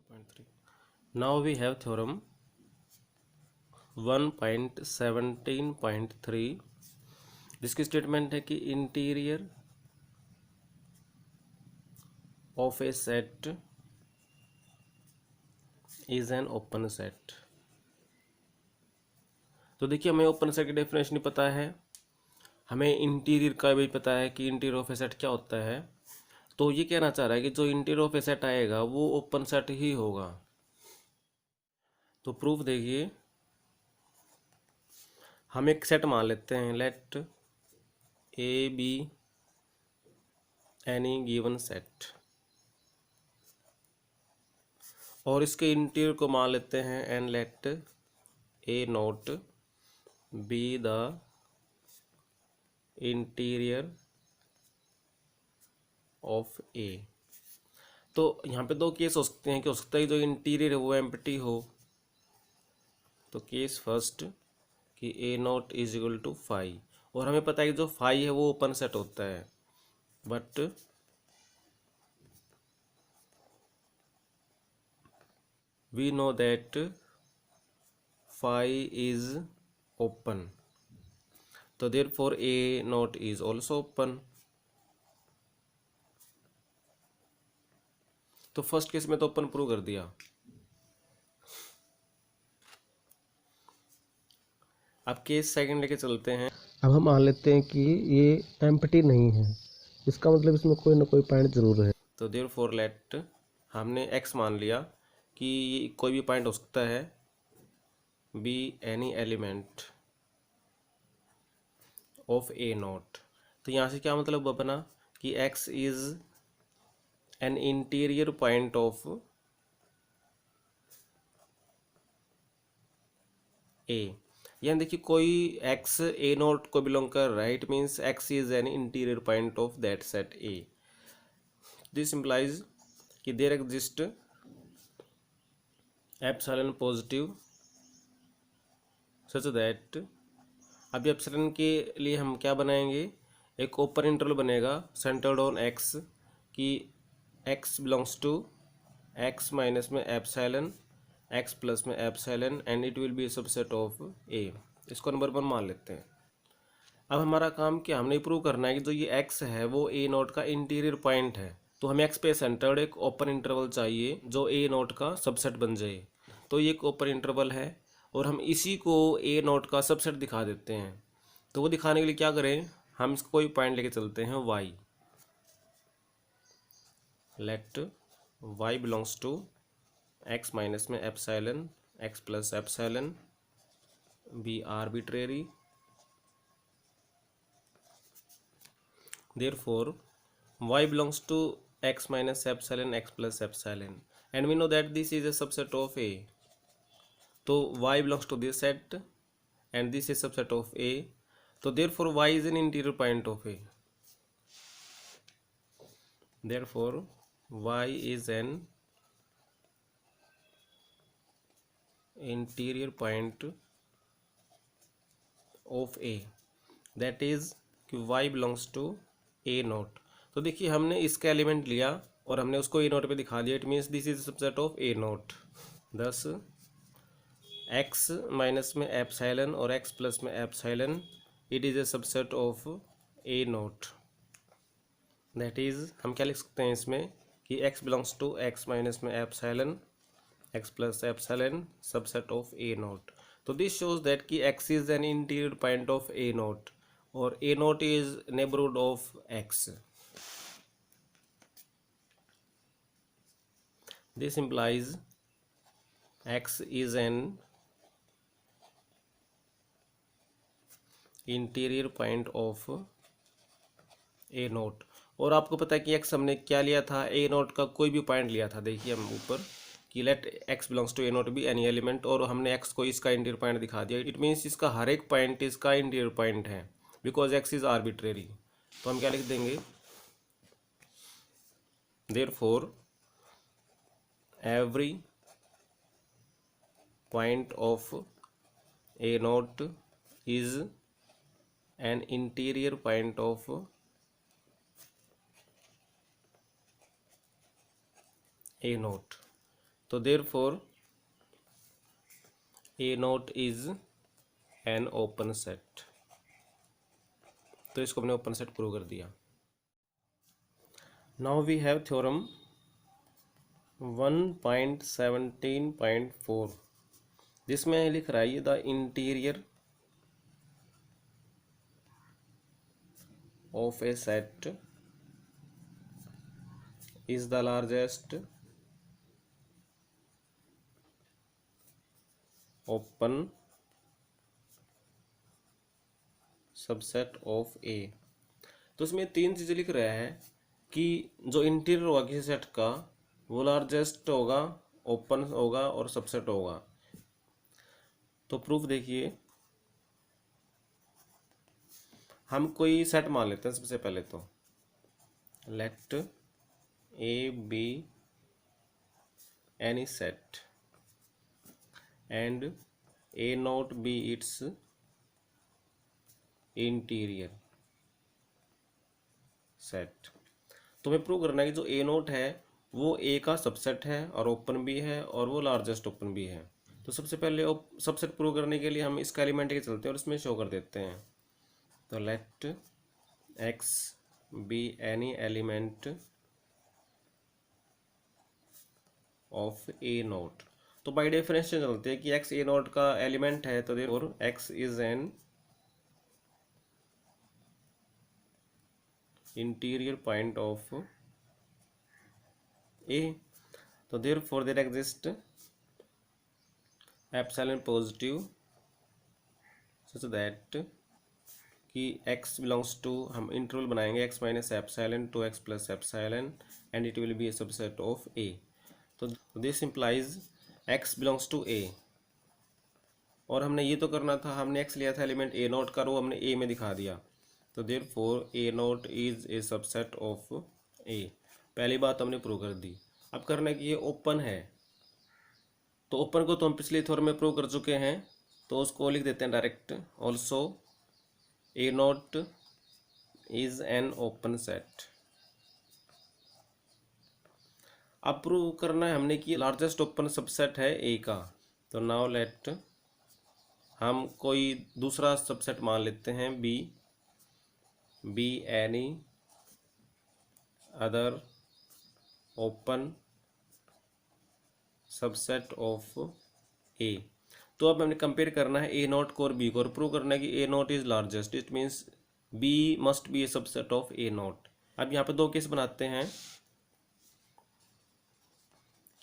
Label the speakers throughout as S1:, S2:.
S1: 1.3. Now we have theorem 1.17.3 जिसकी statement है कि interior of a set is an open set. तो देखिए, हमें ओपन सेट की डेफिनेशन नहीं पता है, हमें इंटीरियर का भी पता है कि इंटीरियर ऑफ ए सेट क्या होता है। तो ये कहना चाह रहा है कि जो इंटीरियर ऑफ ए सेट आएगा वो ओपन सेट ही होगा। तो प्रूफ देखिए, हम एक सेट मान लेते हैं, let A be any given set, और इसके इंटीरियर को मान लेते हैं and let A naught be the interior of ए। तो यहाँ पे दो केस हो सकते हैं कि हो सकता है जो इंटीरियर है वो एम्प्टी हो। तो केस फर्स्ट कि ए naught is equal to phi, और हमें पता है कि जो फाई है वो ओपन सेट होता है, but we know that phi is open, तो therefore A naught is also open. तो फर्स्ट केस में तो ओपन प्रूव कर दिया। अब केस सेकंड लेके चलते हैं।
S2: अब हम मान लेते हैं कि ये एम्प्टी नहीं है, इसका मतलब इसमें कोई ना कोई पॉइंट जरूर है।
S1: तो देयरफॉर लेट, हमने एक्स मान लिया कि कोई भी पॉइंट हो सकता है, be any element of A naught. तो यहाँ से क्या मतलब बना कि x is an interior point of A. यहाँ देखिए, कोई एक्स ए नॉट को बिलोंग कर रहा है, it means x is an interior point of that set A. This implies कि there exist epsilon positive such that, अब एप्सिलॉन के लिए हम क्या बनाएंगे, एक ओपन इंटरवल बनेगा सेंटर्ड ऑन एक्स, कि x belongs to x minus में एप्सिलॉन, एक्स प्लस में epsilon, and it will be a subset of A. इसको नंबर 1 मान लेते हैं। अब हमारा काम क्या, हमने प्रूव करना है कि जो ये एक्स है वो ए नोट का इंटीरियर पॉइंट है। तो हमें एक्स पे सेंटर्ड एक ओपन इंटरवल चाहिए जो ए नोट का सबसेट बन जाए। तो ये एक ओपन इंटरवल है और हम इसी को ए नोट का सबसेट दिखा देते हैं। तो वो दिखाने के लिए क्या करें, हम इसको कोई पॉइंट लेके चलते हैं y, let y belongs to x minus में epsilon, x plus epsilon, b arbitrary. Therefore, y belongs to x minus epsilon, x plus epsilon, and we know that this is a subset of A. तो y belongs to this set and this is subset of A. तो therefore y is an interior point of A. Therefore y is an interior point of A. That is कि y belongs to A naught. तो देखिए, हमने इसका element लिया और हमने उसको ए नोट पे दिखा दिया, it means this is subset of a naught. Thus x minus में एप्सिलॉन और एक्स प्लस में epsilon, it is a subset of a naught. That is, हम क्या लिख सकते हैं इसमें कि x belongs to x minus में epsilon, x plus epsilon, subset of a naught. तो दिस शोज दैट कि x is an interior point of a naught और a naught is neighbourhood of x. This implies x is an interior point of a naught. और आपको पता है कि x हमने क्या लिया था, ए नोट का कोई भी पॉइंट लिया था। देखिए हम ऊपर कि let x belongs to A naught be any element, और हमने x को इसका इंटीरियर पॉइंट दिखा दिया। इट मीन्स इसका हर एक पॉइंट इसका इंटीरियर पॉइंट है, बिकॉज x इज आर्बिट्रेरी। तो हम क्या लिख देंगे, therefore every point of a node is an interior point of a node। तो therefore A naught is an open set. तो इसको हमने ओपन सेट प्रूव कर दिया। नाउ वी हैव थ्योरम 1.17.4 जिसमें लिख रहा है the interior of a set is the largest open subset of ए। तो इसमें तीन चीज़ें लिख रहा है कि जो इंटीरियर होगा किसी सेट का वो लार्जेस्ट होगा, ओपन होगा और सबसेट होगा। तो प्रूफ देखिए, हम कोई सेट मान लेते हैं। सबसे पहले तो let A be any set and A naught be its interior set. तो हमें प्रूव करना है कि जो ए नोट है वो ए का सबसेट है और ओपन भी है और वो लार्जेस्ट ओपन भी है। तो सबसे पहले सबसेट प्रूव करने के लिए हम इसका एलिमेंट के चलते हैं और इसमें शो कर देते हैं। तो let x be any element of a naught. तो बाई डेफिनेशन चलते हैं कि एक्स ए नोट का एलिमेंट है, तो therefore x is an interior point of ए। तो therefore there exist epsilon positive such that कि x बिलोंग्स टू, हम इंटरवल बनाएंगे x minus epsilon to x plus epsilon and it will be a subset of a। तो this implies x belongs to a। और हमने ये तो करना था, हमने x लिया था एलिमेंट a नोट का, वो हमने a में दिखा दिया। तो therefore a note is a subset of a। पहली बात हमने प्रूव कर दी। अब करना है कि ये ओपन है। तो ओपन को तो हम पिछले थ्योरम में प्रूव कर चुके हैं, तो उसको लिख देते हैं direct. Also a naught is an open set. अब प्रूव करना है हमने कि लार्जेस्ट ओपन सबसेट है ए का। तो नाउ लेट हम कोई दूसरा सबसेट मान लेते हैं be any other open subset of ए। तो अब हमने कंपेयर करना है ए नॉट को और बी को और प्रूव करना है कि ए naught is largest. It means b must be a subset of A naught. अब यहाँ पे दो केस बनाते हैं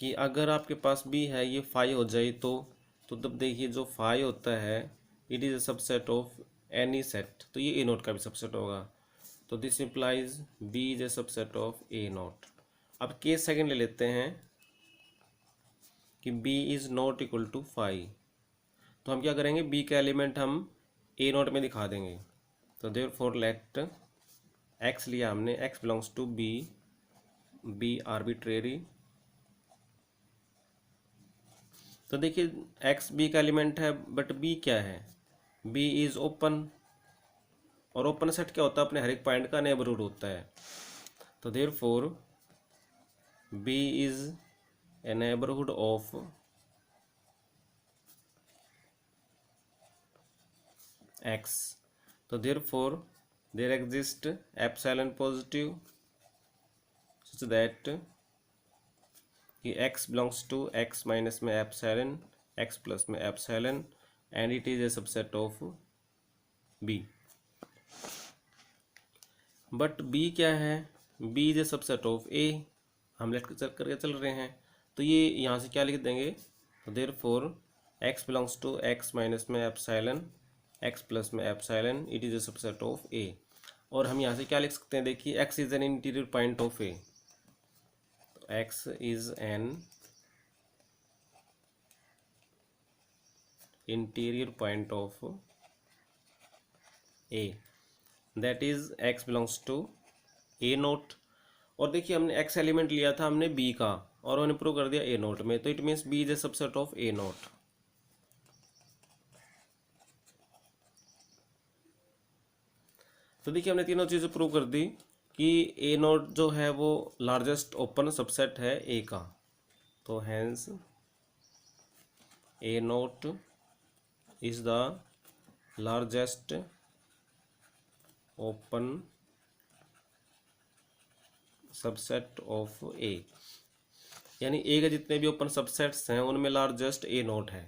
S1: कि अगर आपके पास बी है ये 5 हो जाए तो तब देखिए जो 5 होता है it is a subset of any set. तो ये ए नॉट का भी सबसेट होगा। तो this implies B is a subset of A naught. अब केस सेकंड ले लेते हैं कि b is not equal to 5। तो हम क्या करेंगे, b का एलिमेंट हम a नॉट में दिखा देंगे। तो देयरफॉर लेट x लिया हमने, x belongs to b arbitrary. तो देखिए x b का एलिमेंट है, बट b क्या है, b इज़ ओपन। और ओपन सेट क्या होता है, अपने हर एक पॉइंट का नेबरहुड होता है। तो therefore b is a neighborhood of x। तो therefore there exist epsilon positive such that कि x belongs to x minus में epsilon, x प्लस में epsilon and it is a subset of b। But b क्या है, b is a subset of a। हम late करके चल रहे हैं, तो ये यहाँ से क्या लिख देंगे, तो therefore x belongs to x minus में एप्सिलॉन, x प्लस में epsilon, it is a subset of a। और हम यहाँ से क्या लिख सकते हैं, देखिए x is an interior point of a। तो x is an interior point of a, that is x belongs to a naught. और देखिए हमने x एलिमेंट लिया था हमने b का और उन्होंने प्रूव कर दिया a नोट में। तो it means b is a subset of a note. तो देखिए हमने तीनों चीज़ें प्रूव कर दी कि a नोट जो है वो लार्जेस्ट ओपन सबसेट है a का। तो hence a naught is the largest open subset of a, यानी ए के जितने भी ओपन सबसेट्स हैं उनमें लार्जेस्ट ए नोट है।